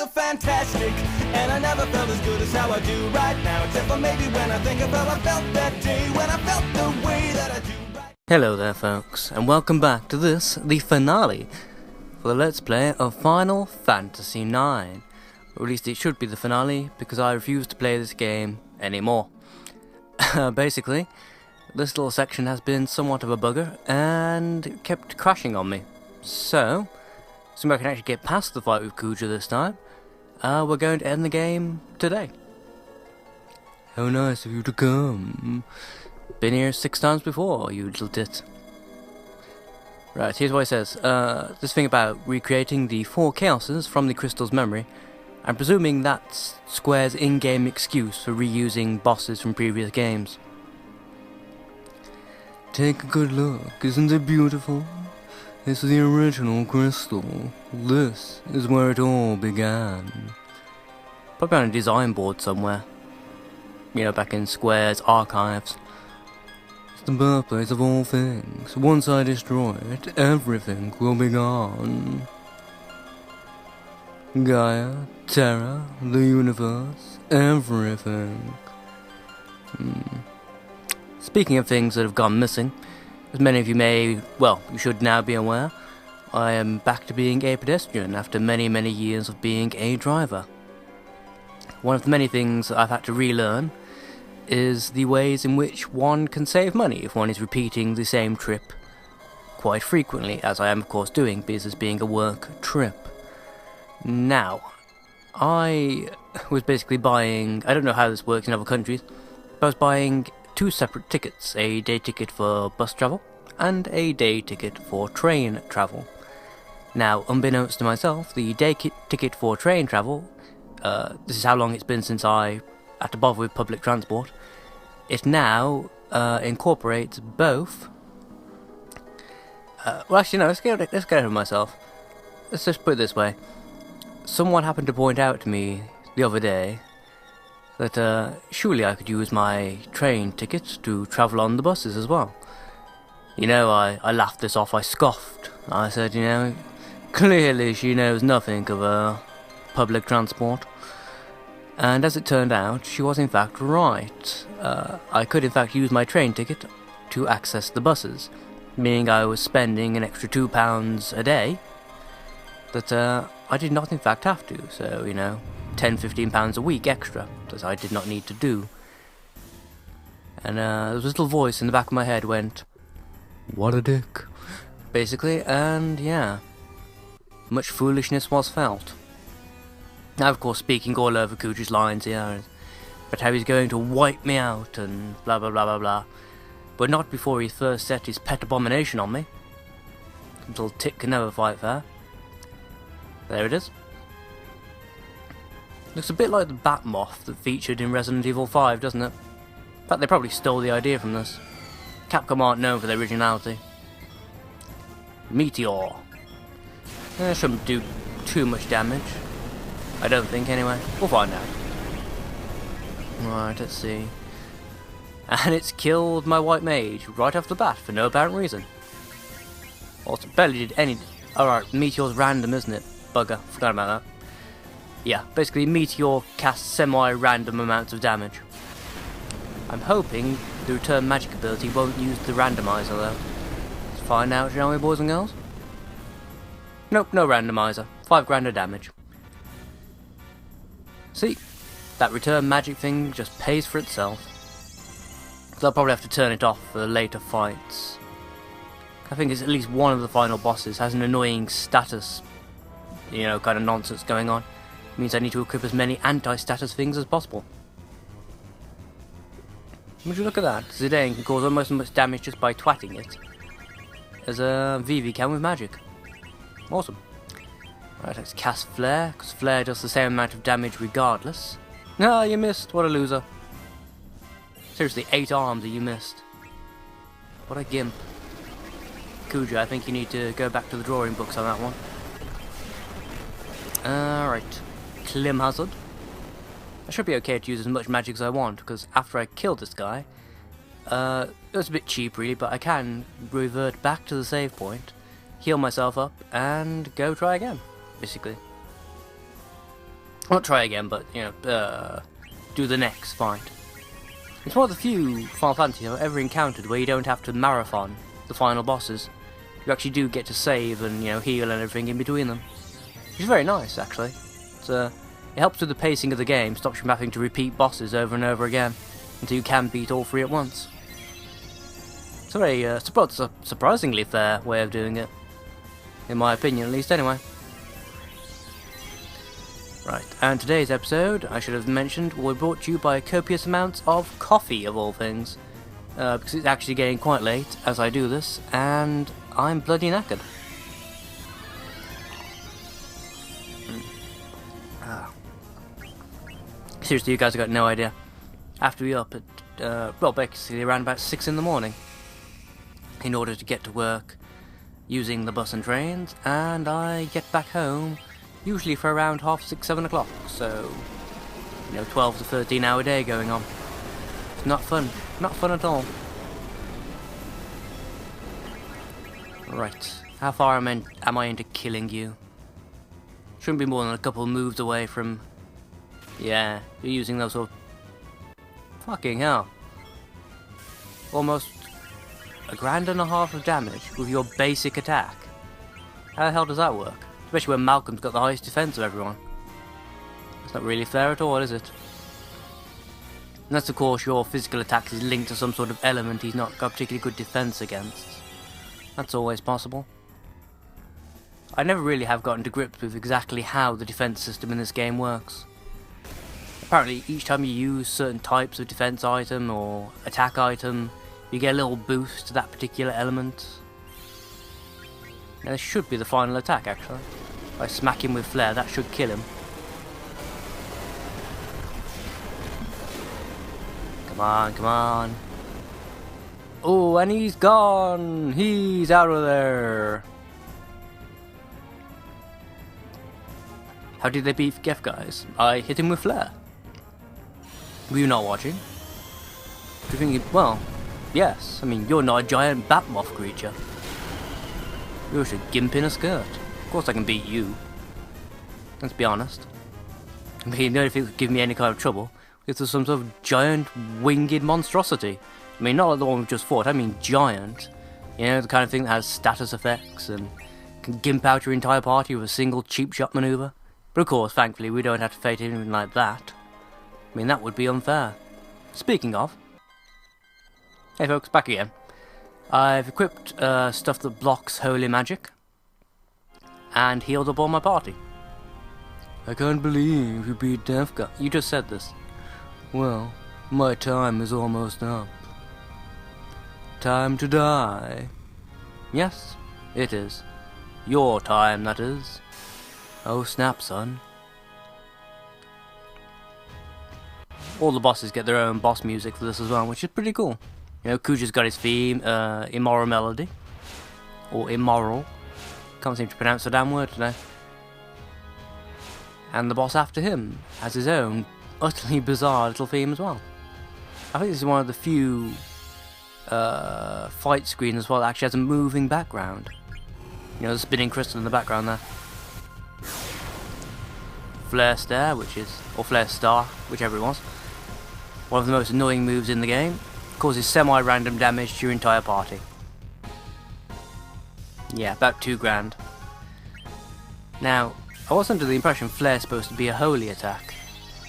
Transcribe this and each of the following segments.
feel fantastic, and I never felt as good as how I do right now, except for maybe when I think of how I felt that day, when I felt the way that I do right. Hello there folks, and welcome back to this, the finale for the Let's Play of Final Fantasy IX. Or at least it should be the finale, because I refuse to play this game anymore. Basically, this little section has been somewhat of a bugger, and it kept crashing on me. So I can actually get past the fight with Kuja this time. We're going to end the game today. How nice of you to come. Been here 6 times before, you little tit. Right, here's what it says. This thing about recreating the 4 chaoses from the crystal's memory. I'm presuming that's Square's in-game excuse for reusing bosses from previous games. Take a good look, isn't it beautiful? This is the original crystal. This is where it all began. Probably on a design board somewhere. You know, back in Square's archives. It's the birthplace of all things. Once I destroy it, everything will be gone. Gaia, Terra, the universe, everything. Speaking of things that have gone missing, as many of you may, well, you should now be aware, I am back to being a pedestrian after many, many years of being a driver. One of the many things that I've had to relearn is the ways in which one can save money if one is repeating the same trip quite frequently, as I am of course doing, because being a work trip. Now, I was basically buying, I don't know how this works in other countries, but I was buying 2 separate tickets, a day ticket for bus travel and a day ticket for train travel. Now, unbeknownst to myself, the day ticket for train travel, this is how long it's been since I had to bother with public transport, it now incorporates both, well actually no, let's get ahead of myself. Let's just put it this way. Someone happened to point out to me the other day that surely I could use my train ticket to travel on the buses as well. You know, I laughed this off, I scoffed. I said, you know, clearly she knows nothing of public transport. And as it turned out, she was in fact right. I could in fact use my train ticket to access the buses, meaning I was spending an extra £2 a day that I did not in fact have to, so, you know, £10–15 a week extra that I did not need to do. And there was a little voice in the back of my head went, what a dick, basically, and yeah, much foolishness was felt. Now of course speaking all over Kuja's lines here, but how he's going to wipe me out and blah blah blah blah blah, but not before he first set his pet abomination on me. Little tit can never fight fair. There it is. Looks a bit like the bat moth that featured in Resident Evil 5, doesn't it? In fact, they probably stole the idea from this. Capcom aren't known for their originality. Meteor. Shouldn't do too much damage. I don't think, anyway. We'll find out. Right, let's see. And it's killed my white mage right off the bat for no apparent reason. Also, barely did any... Alright, Meteor's random, isn't it? Bugger, forgot about that. Yeah, basically Meteor casts semi-random amounts of damage. I'm hoping the return magic ability won't use the randomizer though. Let's find out, shall we, boys and girls? Nope, no randomizer. 5 grand of damage. See, that return magic thing just pays for itself. They'll probably have to turn it off for later fights. I think it's at least one of the final bosses has an annoying status, you know, kind of nonsense going on. It means I need to equip as many anti-status things as possible. Would you look at that? Zidane can cause almost as much damage just by twatting it as Vivi can with magic. Awesome. Right, let's cast Flare, because Flare does the same amount of damage regardless. Ah, you missed. What a loser. Seriously, 8 arms that you missed. What a gimp. Kuja, I think you need to go back to the drawing books on that one. Alright. Clim Hazard. I should be okay to use as much magic as I want, because after I kill this guy, it was a bit cheap really, but I can revert back to the save point, heal myself up, and go try again, basically. Not try again, but, you know, do the next fight. It's one of the few Final Fantasy I've ever encountered where you don't have to marathon the final bosses. You actually do get to save and, you know, heal and everything in between them. Which is very nice, actually. It helps with the pacing of the game, stops you from having to repeat bosses over and over again, until you can beat all three at once. It's a very surprisingly fair way of doing it. In my opinion, at least, anyway. Right, and today's episode, I should have mentioned, will be brought to you by copious amounts of coffee, of all things. Because it's actually getting quite late as I do this, and I'm bloody knackered. Seriously, you guys have got no idea. I have to be up at, well, basically around about 6 in the morning in order to get to work using the bus and trains, and I get back home usually for around 6:30, 7 o'clock, so, you know, 12 to 13 hour day going on. It's not fun at all. Right, how far am I into killing you? Shouldn't be more than a couple moves away from, yeah, you're using those sort of, fucking hell. Almost $1.5 grand of damage with your basic attack. How the hell does that work? Especially when Malcolm's got the highest defense of everyone. It's not really fair at all, is it? Unless, of course, your physical attack is linked to some sort of element he's not got particularly good defense against. That's always possible. I never really have gotten to grips with exactly how the defense system in this game works. Apparently, each time you use certain types of defense item or attack item, you get a little boost to that particular element. Now, this should be the final attack, actually. If I smack him with flare, that should kill him. Come on, come on. Oh, and he's gone! He's out of there! How did they beat Geth, guys? I hit him with flare. Were you not watching? Do you think well, yes. I mean, you're not a giant bat moth creature. You're just a gimp in a skirt. Of course I can beat you. Let's be honest. I mean, the only thing that would give me any kind of trouble is there's some sort of giant winged monstrosity. I mean, not like the one we've just fought, I mean giant. You know, the kind of thing that has status effects and can gimp out your entire party with a single cheap shot maneuver. But of course, thankfully, we don't have to fight anything like that. I mean, that would be unfair. Speaking of... Hey folks, back again. I've equipped stuff that blocks holy magic. And healed up all my party. I can't believe you beat Death Guy. You just said this. Well, my time is almost up. Time to die. Yes, it is. Your time, that is. Oh snap, son. All the bosses get their own boss music for this as well, which is pretty cool. You know, Kuja's got his theme, Immoral Melody. Or Immoral. Can't seem to pronounce the damn word today. And the boss after him has his own utterly bizarre little theme as well. I think this is one of the few fight screens as well that actually has a moving background. You know, the spinning crystal in the background there. Flare Stare, or Flare Star, whichever it was. One of the most annoying moves in the game. Causes semi-random damage to your entire party. Yeah, about $2 grand. Now, I was under the impression Flare's supposed to be a holy attack.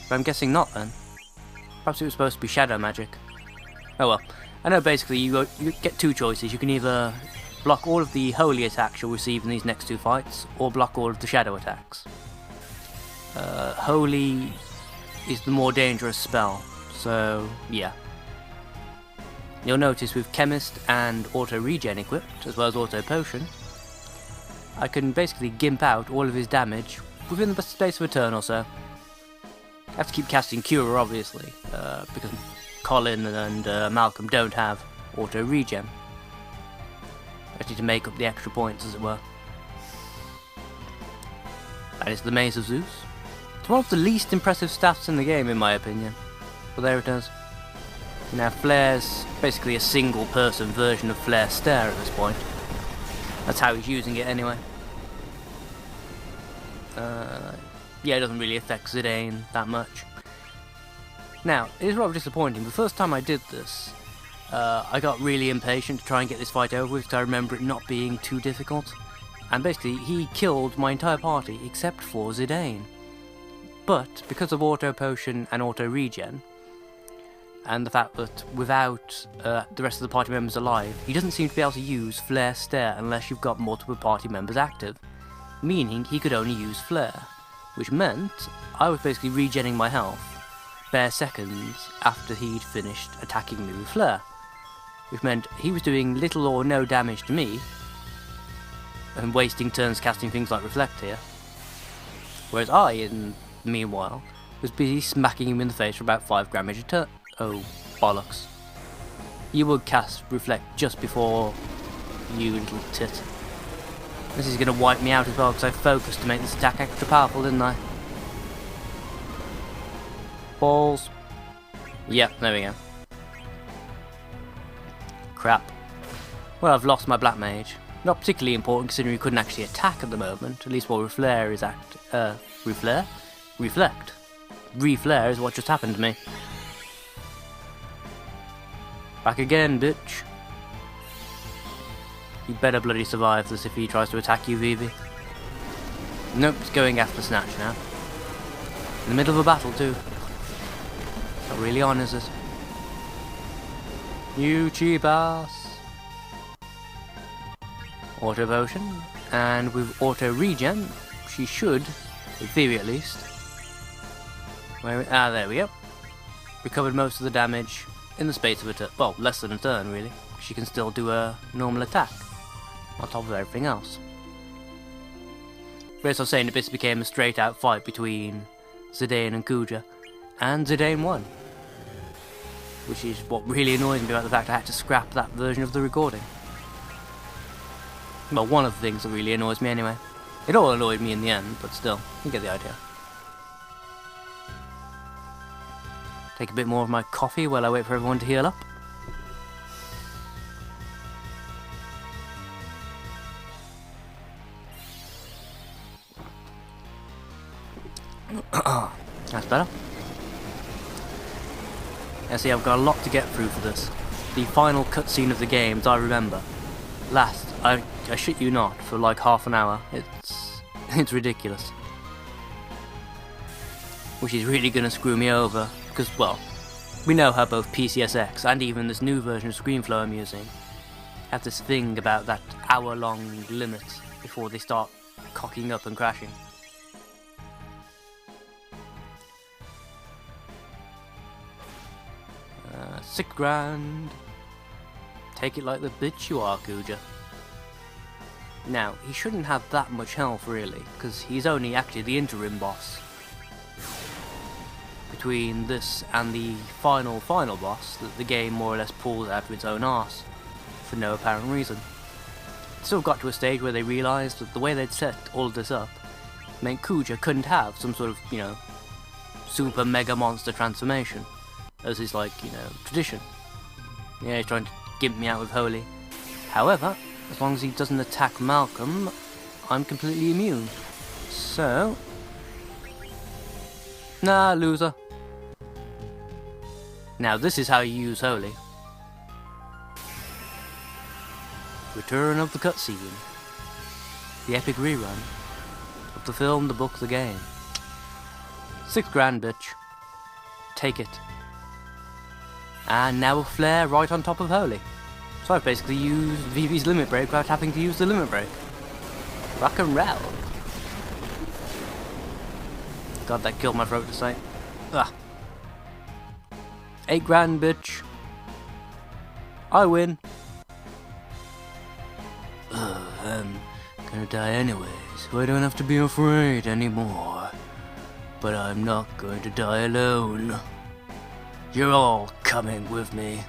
But I'm guessing not then. Perhaps it was supposed to be shadow magic. Oh well. I know basically you get two choices. You can either block all of the holy attacks you'll receive in these next two fights, or block all of the shadow attacks. Holy is the more dangerous spell, so yeah. You'll notice with Chemist and Auto Regen equipped, as well as Auto Potion, I can basically gimp out all of his damage within the space of a turn or so. I have to keep casting Cure, obviously, because Colin and Malcolm don't have Auto Regen. I need to make up the extra points, as it were. That is the Maze of Zeus. It's one of the least impressive stats in the game, in my opinion. But there it is. Now, Flare's basically a single-person version of Flare Stare at this point. That's how he's using it, anyway. yeah, it doesn't really affect Zidane that much. Now, it is rather disappointing. The first time I did this, I got really impatient to try and get this fight over with because I remember it not being too difficult. And basically, he killed my entire party except for Zidane. But, because of auto potion and auto regen, and the fact that without the rest of the party members alive, he doesn't seem to be able to use Flare Stare unless you've got multiple party members active, meaning he could only use Flare, which meant I was basically regenning my health bare seconds after he'd finished attacking me with Flare, which meant he was doing little or no damage to me, and wasting turns casting things like Reflect here, whereas I, in the meanwhile, was busy smacking him in the face for about 5 damage a turn. Oh, bollocks. You would cast Reflect just before, you little tit. This is going to wipe me out as well because I focused to make this attack extra powerful, didn't I? Balls. Yep, there we go. Crap. Well, I've lost my Black Mage. Not particularly important considering he couldn't actually attack at the moment, at least while Reflare is Reflare? Reflect. Reflare is what just happened to me. Back again, bitch. You better bloody survive this if he tries to attack you, Vivi. Nope, it's going after Snatch now. In the middle of a battle, too. Not really on, is it? You cheap ass. Auto potion, and with auto regen, she should, in theory at least. There we go. Recovered most of the damage in the space of a turn. Well, less than a turn, really. She can still do a normal attack on top of everything else. But as I was saying, it basically became a straight out fight between Zidane and Kuja, and Zidane won. Which is what really annoys me about the fact I had to scrap that version of the recording. Well, one of the things that really annoys me anyway. It all annoyed me in the end, but still, you get the idea. Take a bit more of my coffee while I wait for everyone to heal up. That's better. Yeah, see, I've got a lot to get through for this. The final cutscene of the game, as I remember, last, I shit you not, for like half an hour. It's ridiculous. Which is really going to screw me over, because, well, we know how both PCSX and even this new version of ScreenFlow I'm using have this thing about that hour-long limit before they start cocking up and crashing. $6,000. Take it like the bitch you are, Kuja. Now, he shouldn't have that much health, really, because he's only actually the interim boss. Between this and the final boss that the game more or less pulls out of its own arse, for no apparent reason. It still got to a stage where they realised that the way they'd set all of this up meant Kuja couldn't have some sort of, you know, super mega monster transformation, as is like, you know, tradition. Yeah, he's trying to gimp me out with Holy. However, as long as he doesn't attack Malcolm, I'm completely immune. So... Nah, loser. Now this is how you use Holy. Return of the cutscene. The epic rerun of the film, the book, the game. $6,000, bitch. Take it. And now a flare right on top of Holy. So I've basically used Vivi's limit break without having to use the limit break. Rock and roll. God, that killed my throat to say. Ah. $8,000, bitch. I win. I'm gonna die anyways, so I don't have to be afraid anymore. But I'm not going to die alone. You're all coming with me.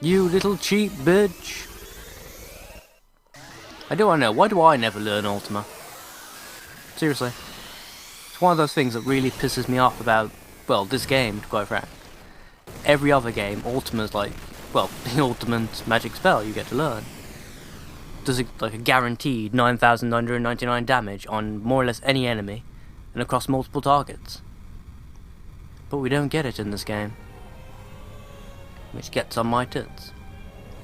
You little cheap bitch. I do want to know, why do I never learn Ultima? Seriously. It's one of those things that really pisses me off about, well, this game, to be quite frank. Every other game, Ultima's like, well, the ultimate magic spell you get to learn. does like a guaranteed 9,999 damage on more or less any enemy and across multiple targets. But we don't get it in this game, which gets on my tits,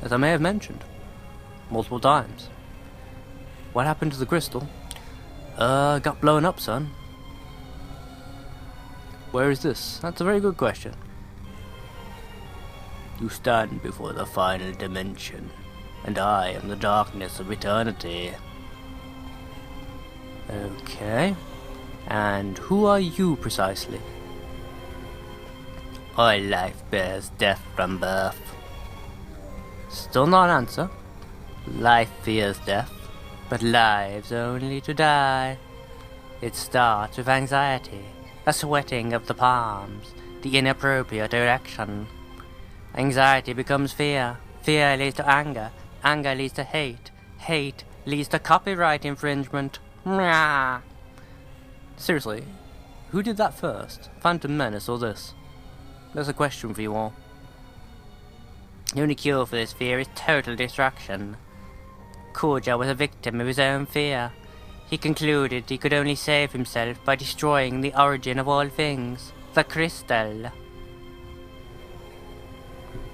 as I may have mentioned multiple times. What happened to the crystal? Got blown up, son. Where is this? That's a very good question. You stand before the final dimension, and I am the darkness of eternity. Okay. And who are you precisely? All life bears death from birth. Still not an answer. Life fears death, but lives only to die. It starts with anxiety, a sweating of the palms, the inappropriate erection. Anxiety becomes fear, fear leads to anger, anger leads to hate, hate leads to copyright infringement. Mwah. Seriously, who did that first? Phantom Menace or this? There's a question for you all. The only cure for this fear is total distraction. Kuja was a victim of his own fear. He concluded he could only save himself by destroying the origin of all things, the crystal.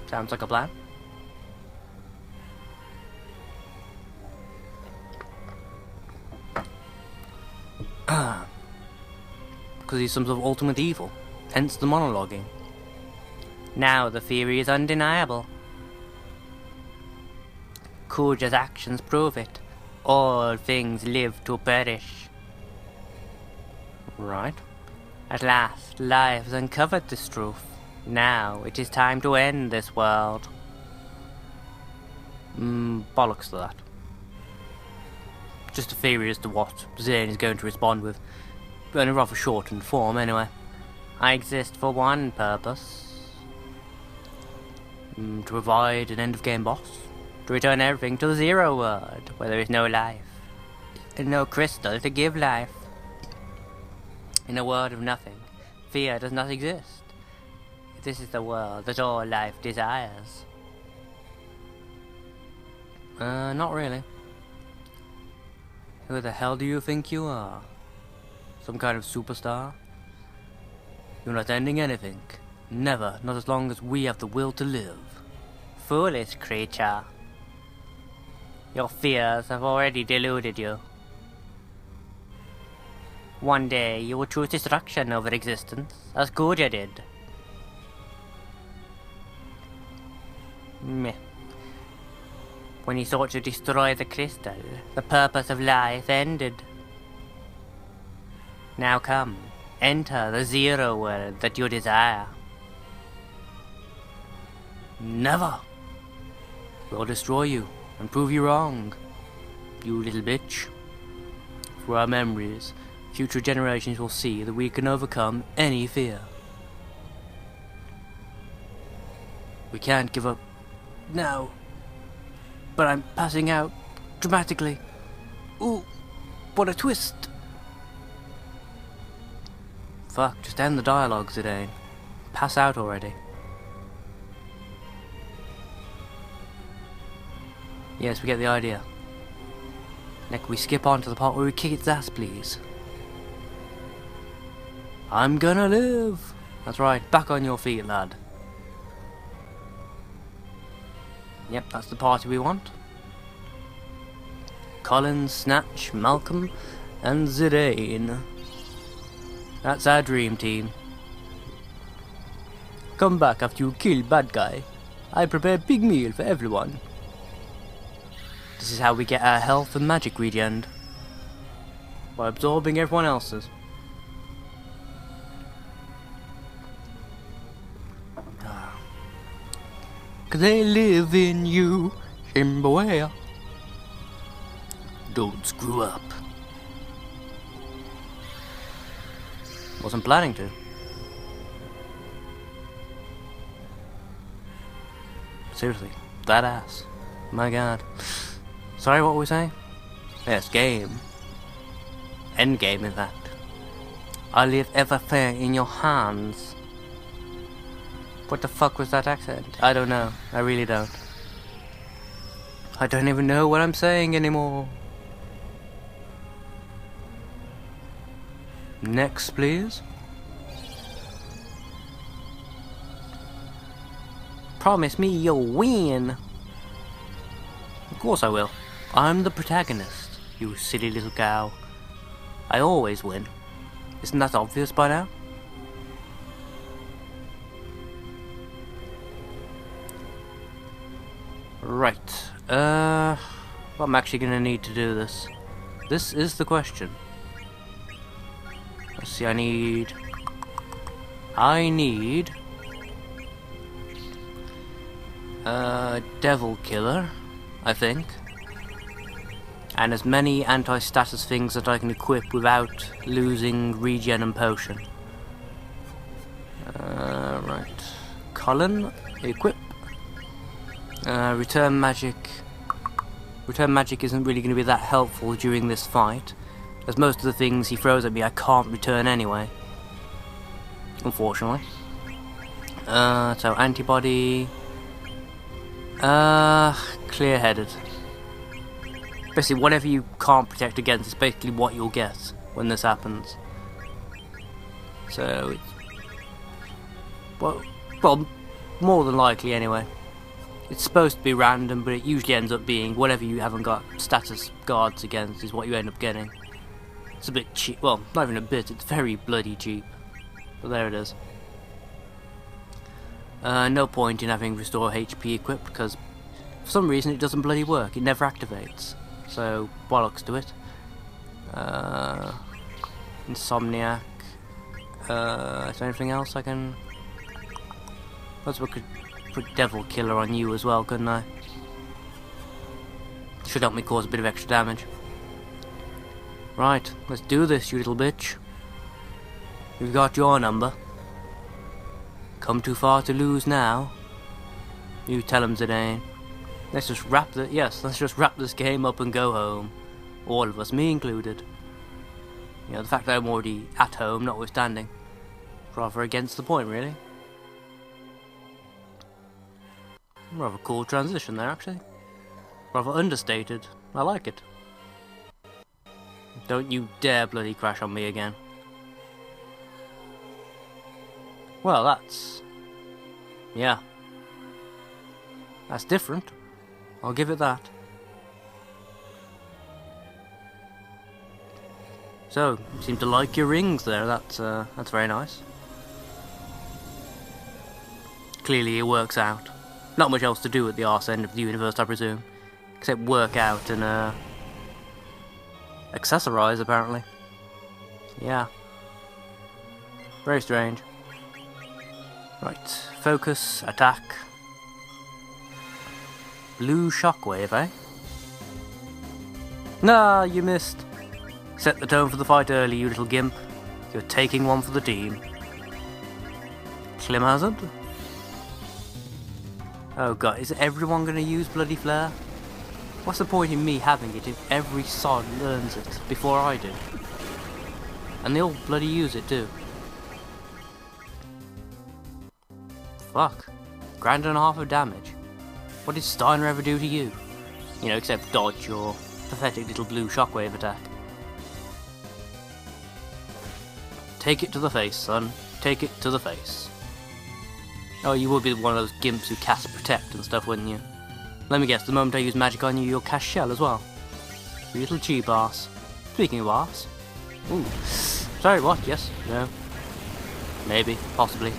Sounds like a plan. Because he's some sort of ultimate evil, hence the monologuing. Now the theory is undeniable. Kuja's actions prove it. All things live to perish. Right. At last, life has uncovered this truth. Now it is time to end this world. Bollocks to that. Just a theory as to what Zane is going to respond with. But in a rather shortened form, anyway. I exist for one purpose. To provide an end-of-game boss. To return everything to the zero world, where there is no life. And no crystal to give life. In a world of nothing, fear does not exist. This is the world that all life desires. Not really. Who the hell do you think you are? Some kind of superstar? You're not ending anything. Never, not as long as we have the will to live. Foolish creature. Your fears have already deluded you. One day you will choose destruction over existence, as Kuja did. Meh. When he sought to destroy the crystal, the purpose of life ended. Now come, enter the zero world that you desire. Never! We'll destroy you and prove you wrong, you little bitch. Through our memories, future generations will see that we can overcome any fear. We can't give up now, but I'm passing out dramatically. Ooh, what a twist! Fuck, just end the dialogue, Zidane. Pass out already. Yes, we get the idea. Now can we skip on to the part where we kick its ass, please? I'm gonna live! That's right, back on your feet, lad. Yep, that's the party we want. Colin, Snatch, Malcolm, and Zidane. That's our dream team. Come back after you kill bad guy. I prepare big meal for everyone. This is how we get our health and magic regen. By absorbing everyone else's. Cause they live in you, Shimbawea. Don't screw up. Wasn't planning to. Seriously, that ass. My god. Sorry, what were we saying? Yes, game. Endgame, in fact. I leave everything in your hands. What the fuck was that accent? I don't know. I really don't. I don't even know what I'm saying anymore. Next, please. Promise me you'll win. Of course I will. I'm the protagonist, you silly little cow. I always win. Isn't that obvious by now? Right. Well, I'm actually gonna need to do this. This is the question. Let's see, I need Devil Killer, I think. And as many anti-status things that I can equip without losing regen and potion. Right. Colin, equip. Return magic. Return magic isn't really going to be that helpful during this fight, as most of the things he throws at me I can't return anyway. Unfortunately. So antibody. Clear-headed. Basically, whatever you can't protect against is basically what you'll get when this happens. So, it's... Well, more than likely anyway. It's supposed to be random, but it usually ends up being whatever you haven't got status guards against is what you end up getting. It's a bit cheap. Well, not even a bit, it's very bloody cheap. But there it is. No point in having Restore HP equipped, because for some reason it doesn't bloody work. It never activates. So, bollocks to it. Insomniac. Is there anything else I can... I suppose I could put Devil Killer on you as well, couldn't I? Should help me cause a bit of extra damage. Right, let's do this, you little bitch. We've got your number. Come too far to lose now. You tell him, Zidane. Let's just wrap this game up and go home. All of us, me included. You know, the fact that I'm already at home, notwithstanding. Rather against the point, really. Rather cool transition there, actually. Rather understated. I like it. Don't you dare bloody crash on me again. Well, that's... yeah. That's different. I'll give it that. So, you seem to like your rings there. That's very nice. Clearly it works out. Not much else to do at the arse end of the universe, I presume. Except work out and, accessorize, apparently. Yeah. Very strange. Right. Focus, attack. Blue shockwave, eh? Nah, you missed. Set the tone for the fight early, you little gimp. You're taking one for the team. Slim Hazard? Oh god, is everyone going to use bloody flare? What's the point in me having it if every sod learns it before I do? And they all bloody use it too. Fuck. $1,500 of damage. What did Steiner ever do to you? You know, except dodge your pathetic little blue shockwave attack. Take it to the face, son. Take it to the face. Oh, you would be one of those gimps who cast Protect and stuff, wouldn't you? Let me guess, the moment I use magic on you, you'll cast Shell as well. You little cheap ass. Speaking of ass. Ooh. Sorry, what? Yes? No? Maybe. Possibly.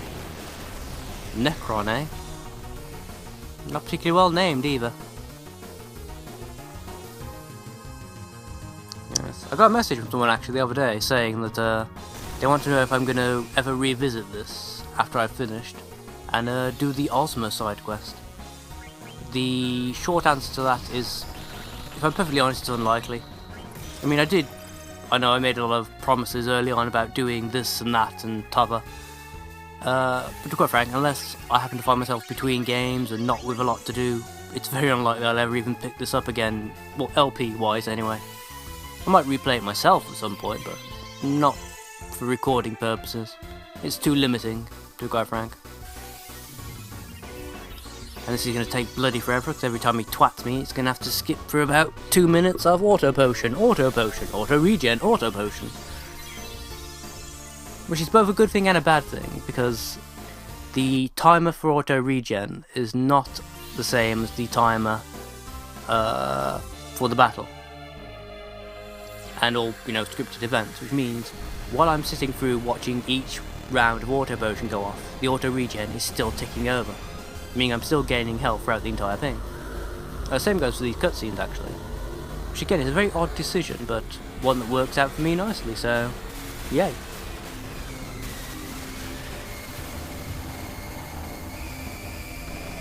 Necron, eh? Not particularly well named either. Yes. I got a message from someone actually the other day saying that they want to know if I'm going to ever revisit this after I've finished and do the Ozma side quest. The short answer to that is, if I'm perfectly honest, it's unlikely. I mean, I know I made a lot of promises early on about doing this and that and t'other. But to be quite frank, unless I happen to find myself between games and not with a lot to do, it's very unlikely I'll ever even pick this up again, well, LP-wise anyway. I might replay it myself at some point, but not for recording purposes. It's too limiting, to be quite frank. And this is going to take bloody forever, because every time he twats me, it's going to have to skip for about 2 minutes of auto potion, auto potion, auto regen, auto potion. Which is both a good thing and a bad thing, because the timer for auto regen is not the same as the timer for the battle. And all, you know, scripted events, which means while I'm sitting through watching each round of auto potion go off, the auto regen is still ticking over, meaning I'm still gaining health throughout the entire thing. Same goes for these cutscenes actually, which again is a very odd decision, but one that works out for me nicely, so yay.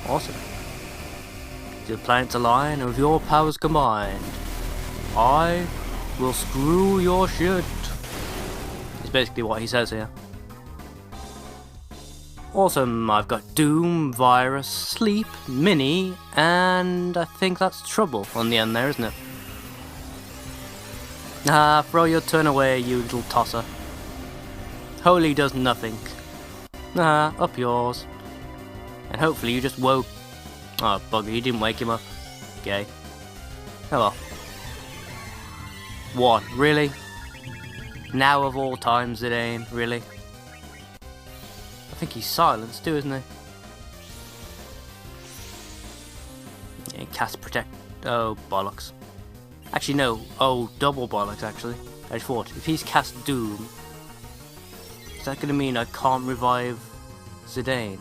Awesome. The planets align, and with your powers combined, I will screw your shit. Is basically what he says here. Awesome, I've got Doom, Virus, Sleep, Mini, and I think that's Trouble on the end there, isn't it? Ah, throw your turn away, you little tosser. Holy does nothing. Ah, up yours. And hopefully you just woke... Oh, bugger, you didn't wake him up. Okay. Oh well. What? Really? Now of all times, Zidane? Really? I think he's silenced too, isn't he? Yeah, cast Protect... Oh, bollocks. Actually, no. Oh, double bollocks, actually. I just thought, if he's cast Doom, is that going to mean I can't revive Zidane?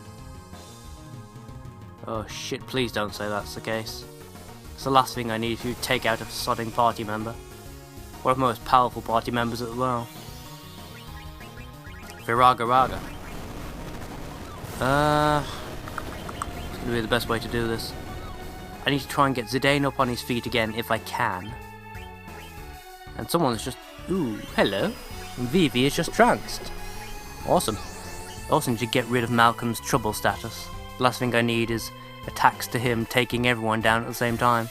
Oh shit, please don't say that's the case. It's the last thing I need to take out a sodding party member. One of the most powerful party members as well. Viraga Raga. It's gonna be the best way to do this. I need to try and get Zidane up on his feet again if I can. And someone's just... Ooh, hello. Vivi is just tranced. Awesome. I also need to get rid of Malcolm's trouble status. The last thing I need is attacks to him taking everyone down at the same time.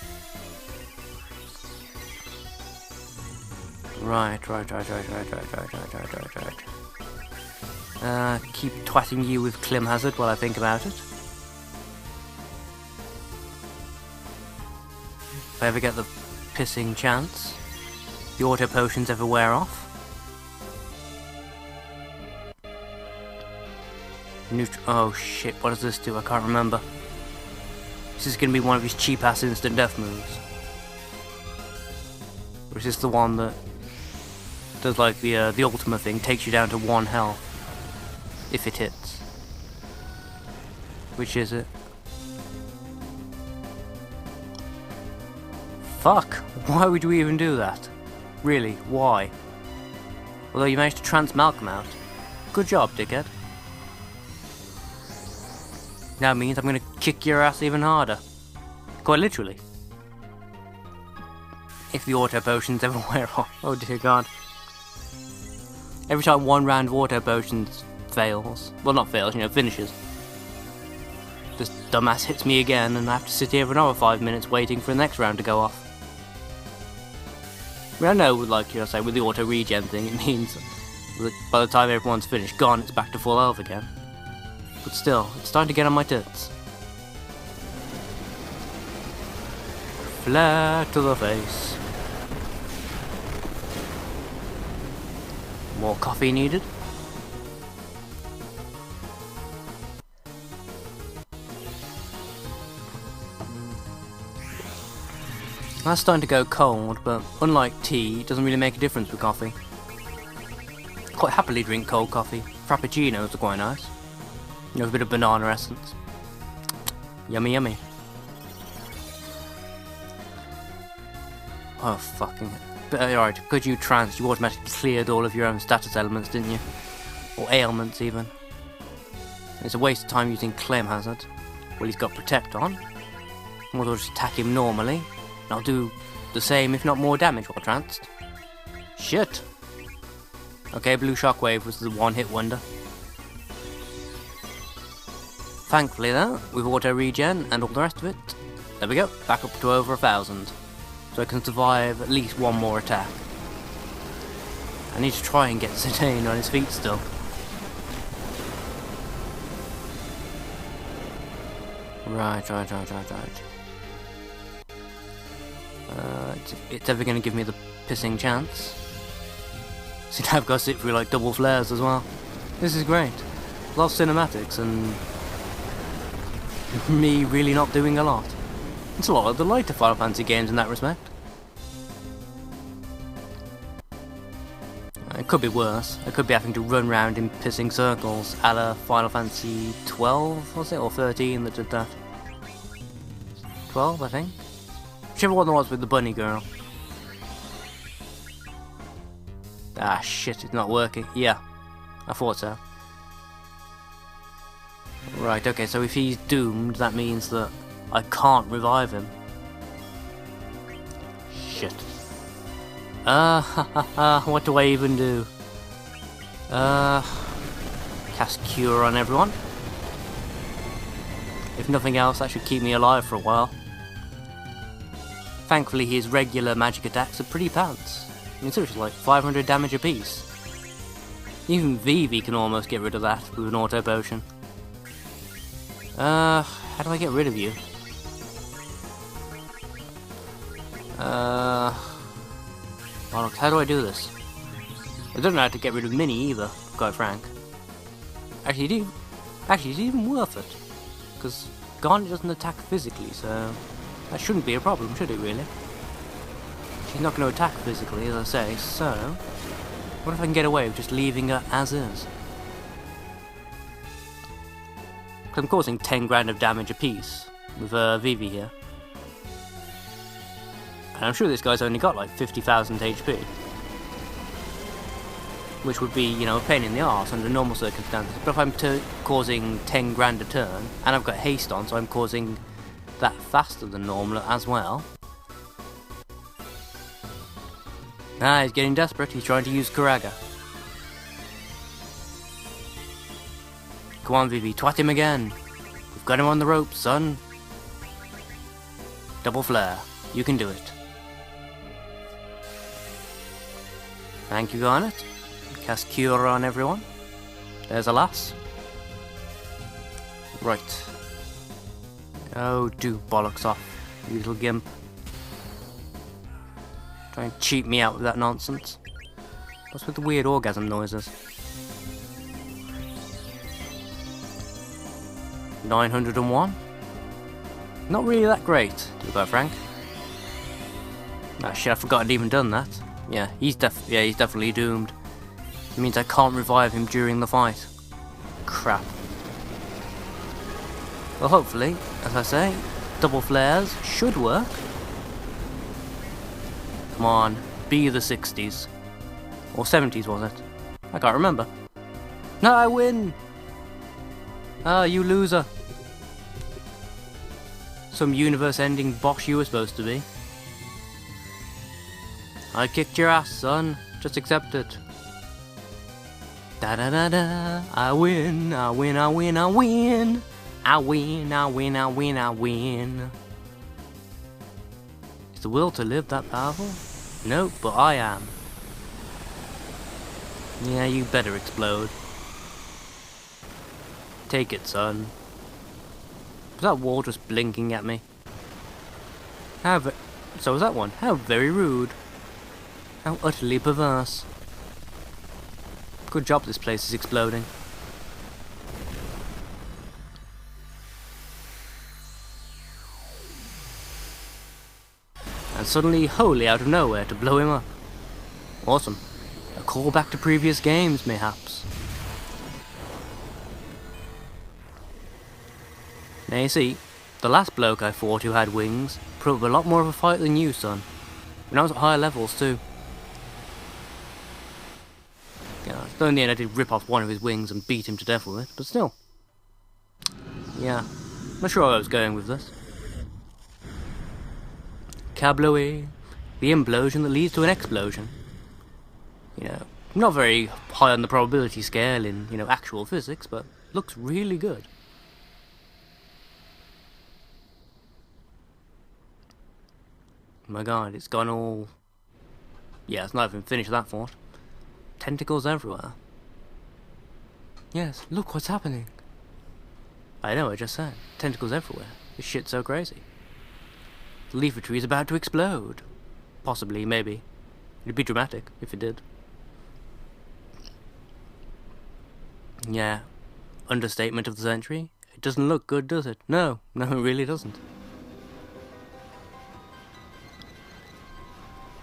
Right. Keep twatting you with Clim Hazard while I think about it. If I ever get the pissing chance, the auto potions ever wear off. Oh shit, what does this do? I can't remember. This is going to be one of his cheap ass instant death moves. Or is this the one that does like the ultimate thing, takes you down to 1 health if it hits? Which is it? Fuck! Why would we even do that? Really, why? Although you managed to trance Malcolm out. Good job, dickhead. Now means I'm gonna kick your ass even harder. Quite literally. If the auto potions ever wear off. Oh dear god. Every time one round of auto potions fails, well not fails, you know, finishes, this dumbass hits me again and I have to sit here for another 5 minutes waiting for the next round to go off. I mean, I know, like you know, say with the auto regen thing, it means that by the time everyone's finished, gone, it's back to full health again. But still, it's starting to get on my tits. Flat to the face. More coffee needed. That's starting to go cold, but unlike tea, it doesn't really make a difference with coffee. Quite happily drink cold coffee. Frappuccinos are quite nice. You know, a bit of banana essence. Yummy yummy. Oh fucking... But alright, because you tranced, you automatically cleared all of your own status elements, didn't you? Or ailments even. It's a waste of time using Clim Hazard. Well, he's got Protect on. We'll just attack him normally. And I'll do the same, if not more damage while tranced. Shit! Okay, Blue Shockwave was the one-hit wonder. Thankfully though, with auto regen and all the rest of it, there we go, back up to over 1,000. So I can survive at least one more attack. I need to try and get Zidane on his feet still. Right. It's ever gonna give me the pissing chance. See, now I've got to sit through like double flares as well. This is great. A lot of cinematics and me really not doing a lot. It's a lot of the lighter Final Fantasy games in that respect. It could be worse. I could be having to run around in pissing circles a la Final Fantasy 12, was it? Or 13 that did that. 12, I think. Whichever one there was with the bunny girl. Ah, shit, it's not working. Yeah, I thought so. Right, okay, so if he's doomed, that means that I can't revive him. Shit. What do I even do? Cast Cure on everyone. If nothing else, that should keep me alive for a while. Thankfully, his regular magic attacks are pretty pants. I mean, seriously, like 500 damage apiece. Even Vivi can almost get rid of that with an auto potion. How do I get rid of you? Bollocks, how do I do this? I don't know how to get rid of Minnie either, quite frank. Actually, it's even worth it. Because Garnet doesn't attack physically, so that shouldn't be a problem, should it really? She's not going to attack physically, as I say, so what if I can get away with just leaving her as is? I'm causing 10 grand of damage apiece with Vivi here. And I'm sure this guy's only got like 50,000 HP. Which would be, you know, a pain in the arse under normal circumstances. But if I'm causing 10 grand a turn, and I've got haste on, so I'm causing that faster than normal as well. Ah, he's getting desperate. He's trying to use Karaga. Come on, Vivi, twat him again. We've got him on the ropes, son. Double flare. You can do it. Thank you, Garnet. Cast Cure on everyone. There's a lass. Right. Oh, do bollocks off, you little gimp. Try and cheat me out with that nonsense. What's with the weird orgasm noises? 901? Not really that great, to be quite frank. Ah shit, I forgot I'd even done that. Yeah, he's definitely doomed. It means I can't revive him during the fight. Crap. Well, hopefully, as I say, double flares should work. Come on, be the 60s. Or 70s, was it? I can't remember. No, I win! Ah, you loser. Some universe-ending boss you were supposed to be. I kicked your ass, son. Just accept it. Da da da da. I win, I win, I win, I win. I win, I win, I win, I win. Is the will to live that powerful? No, but I am. Yeah, you better explode. Take it, son. Was that wall just blinking at me? So was that one. How very rude. How utterly perverse. Good job this place is exploding. And suddenly, wholly out of nowhere, to blow him up. Awesome. A call back to previous games, mayhaps. Now you see, the last bloke I fought who had wings put up a lot more of a fight than you, son. When I was at higher levels too. Yeah, though in the end I did rip off one of his wings and beat him to death with it, but still. Yeah, not sure where I was going with this. Kablooey, the implosion that leads to an explosion. You know, not very high on the probability scale in, you know, actual physics, but looks really good. My god, it's gone all... Yeah, it's not even finished that fort. Tentacles everywhere. Yes, look what's happening. I know, I just said. Tentacles everywhere. This shit's so crazy. The leafy tree is about to explode. Possibly, maybe. It'd be dramatic if it did. Yeah. Understatement of the century. It doesn't look good, does it? No, it really doesn't.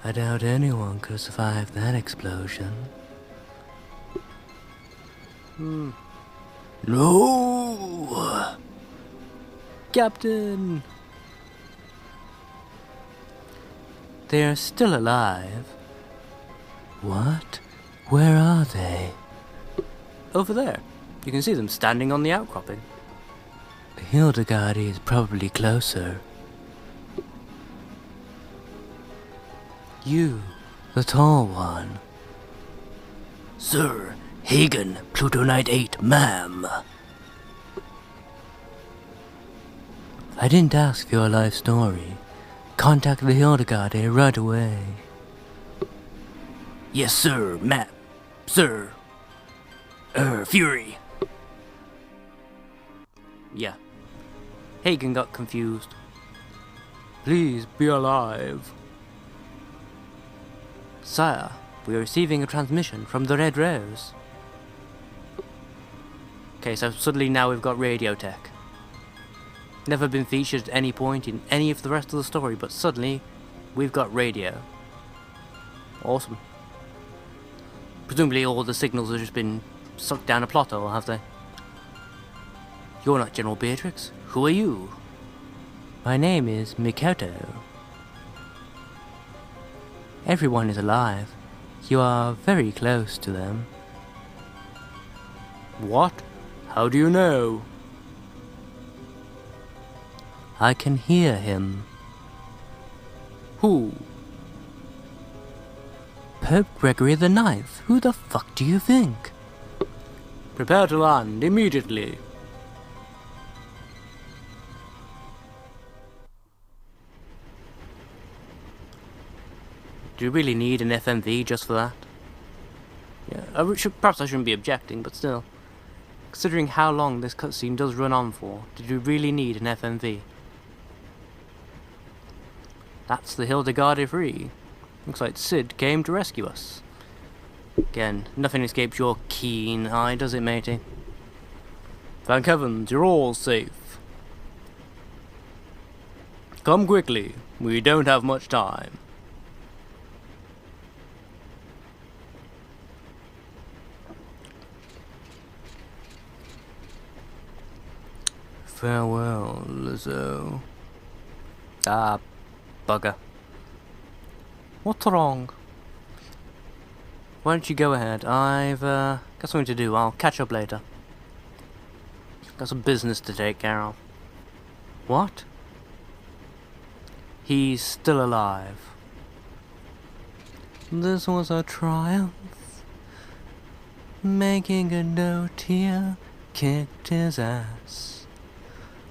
I doubt anyone could survive that explosion. No! Captain! They're still alive. What? Where are they? Over there. You can see them standing on the outcropping. Hildegard is probably closer. You, the tall one. Sir, Hagen, Plutonite 8, ma'am. I didn't ask for your life story. Contact the Hildegard right away. Yes, sir, ma'am. Sir. Fury. Yeah. Hagen got confused. Please be alive. Sire, we are receiving a transmission from the Red Rose. Okay, so suddenly now we've got radio tech. Never been featured at any point in any of the rest of the story, but suddenly we've got radio. Awesome. Presumably all the signals have just been sucked down a plot hole, have they? You're not General Beatrix. Who are you? My name is Mikoto. Everyone is alive. You are very close to them. What? How do you know? I can hear him. Who? Pope Gregory the Ninth. Who the fuck do you think? Prepare to land immediately. Do you really need an FMV just for that? Yeah, perhaps I shouldn't be objecting, but still. Considering how long this cutscene does run on for, did you really need an FMV? That's the Hildegard free. Looks like Sid came to rescue us. Again, nothing escapes your keen eye, does it, matey? Thank heavens, you're all safe. Come quickly, we don't have much time. Farewell, Lizzo. Ah, bugger. What's wrong? Why don't you go ahead? I've got something to do. I'll catch up later. Got some business to take care of. What? He's still alive. This was a triumph. Making a note here, kicked his ass.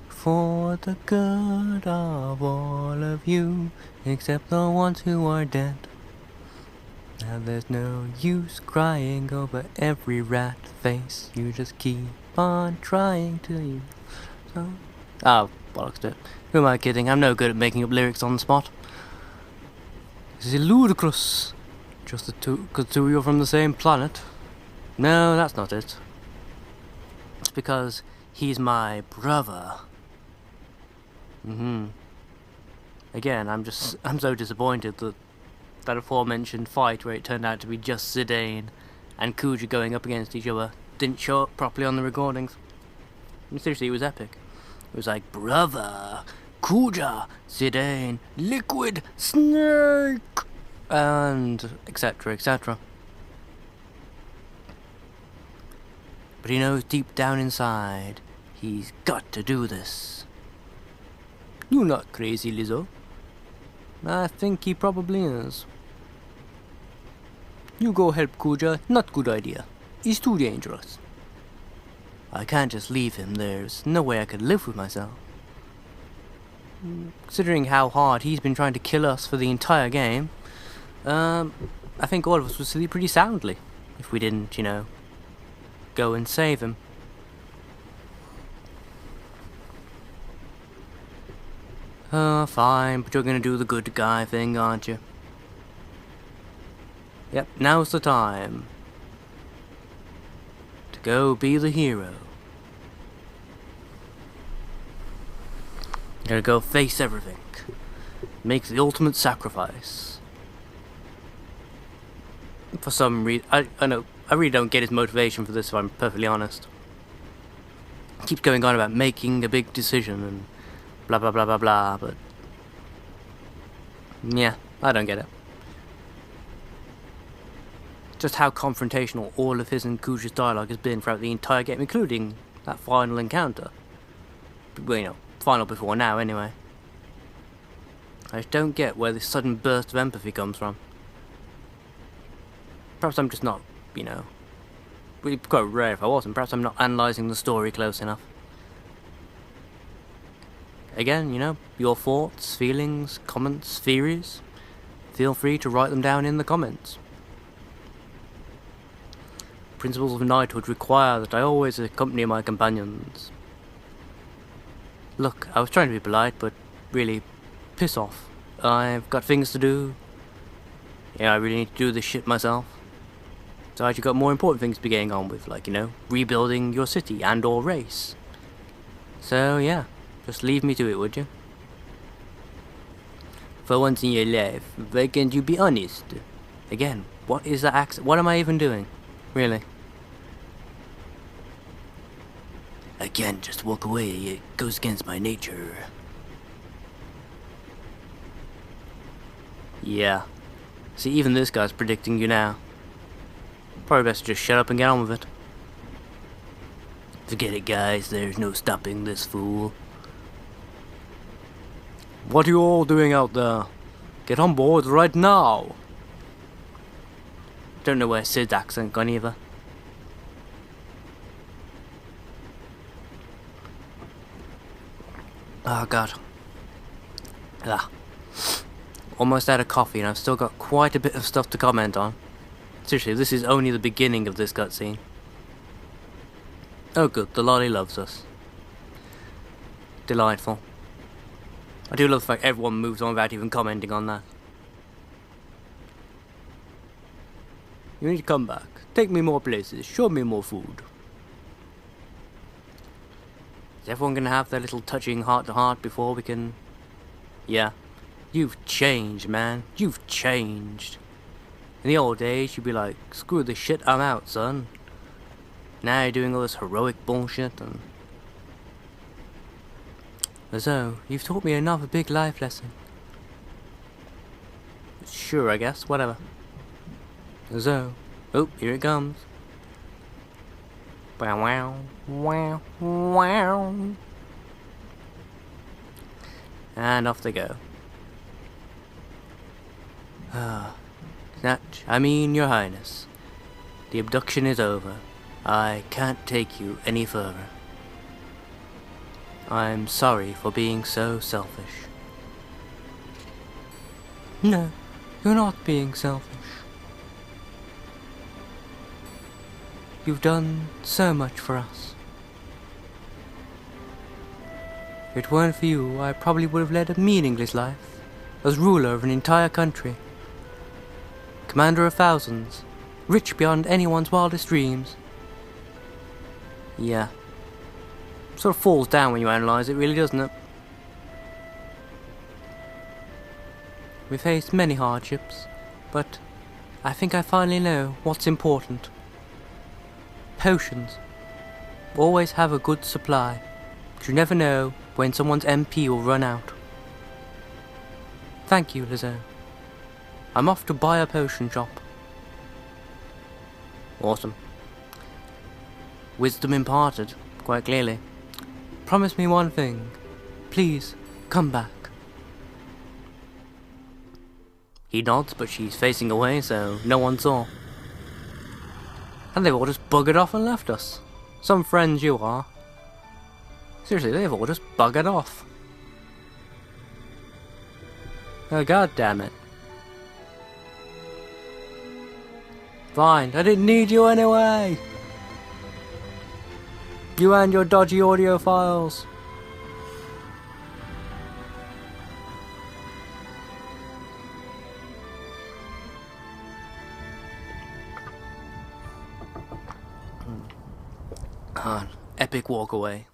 For the good of all of you, except the ones who are dead. Now there's no use crying over every rat face. You just keep on trying till you... Oh, bollocks to it. Who am I kidding? I'm no good at making up lyrics on the spot. This is ludicrous. Just the two, because two of you are from the same planet. No, that's not it. It's because he's my brother. Again, I'm so disappointed that that aforementioned fight where it turned out to be just Zidane and Kuja going up against each other didn't show up properly on the recordings. And seriously, it was epic. It was like, brother, Kuja, Zidane, Liquid, Snake, and etc, etc. But he knows deep down inside, he's got to do this. You're not crazy, Lizzo. I think he probably is. You go help Kuja, not good idea. He's too dangerous. I can't just leave him, there's no way I could live with myself. Considering how hard he's been trying to kill us for the entire game, I think all of us would sleep pretty soundly if we didn't, go and save him. Fine, but you're gonna do the good guy thing, aren't you? Yep, now's the time to go be the hero. You gotta go face everything. Make the ultimate sacrifice. For some reason, I know, I really don't get his motivation for this, if I'm perfectly honest. He keeps going on about making a big decision and blah blah blah blah blah, but yeah, I don't get it. Just how confrontational all of his and Kuja's dialogue has been throughout the entire game, including that final encounter. Well, you know, final before now, anyway. I just don't get where this sudden burst of empathy comes from. Perhaps I'm just not, you know, it'd be quite rare if I wasn't. Perhaps I'm not analysing the story close enough. Again, you know, your thoughts, feelings, comments, theories, feel free to write them down in the comments. Principles of knighthood require that I always accompany my companions. Look, I was trying to be polite, but really, piss off. I've got things to do. Yeah, I really need to do this shit myself. So I actually got more important things to be getting on with, like, you know, rebuilding your city and or race. So yeah, just leave me to it, would you? For once in your life, why can't you be honest? Again, what is that accent? What am I even doing? Really? I can't just walk away, it goes against my nature. Yeah. See, even this guy's predicting you now. Probably best to just shut up and get on with it. Forget it, guys, there's no stopping this fool. What are you all doing out there? Get on board right now! Don't know where Sid's accent gone either. Oh god. Ah. Almost out of coffee and I've still got quite a bit of stuff to comment on. Seriously, this is only the beginning of this cutscene. Oh good, the lolly loves us. Delightful. I do love the fact everyone moves on without even commenting on that. You need to come back. Take me more places. Show me more food. Is everyone gonna have their little touching heart-to-heart before we can... Yeah. You've changed, man. You've changed. In the old days, you'd be like, screw this shit, I'm out, son. Now you're doing all this heroic bullshit and... So, you've taught me another big life lesson. Sure, I guess. Whatever. So, oh, here it comes. Wow, wow, wow, wow. And off they go. Your Highness. The abduction is over. I can't take you any further. I'm sorry for being so selfish. No, you're not being selfish. You've done so much for us. If it weren't for you, I probably would have led a meaningless life as ruler of an entire country. Commander of thousands, rich beyond anyone's wildest dreams. Yeah. Sort of falls down when you analyse it, really, doesn't it? We faced many hardships, but I think I finally know what's important. Potions. Always have a good supply, but you never know when someone's MP will run out. Thank you, Lizzo. I'm off to buy a potion shop. Awesome. Wisdom imparted, quite clearly. Promise me one thing. Please, come back. He nods, but she's facing away, so no one saw. And they've all just buggered off and left us. Some friends you are. Seriously, they've all just buggered off. Oh, god damn it. Fine, I didn't need you anyway! You and your dodgy audio files. Epic walk away.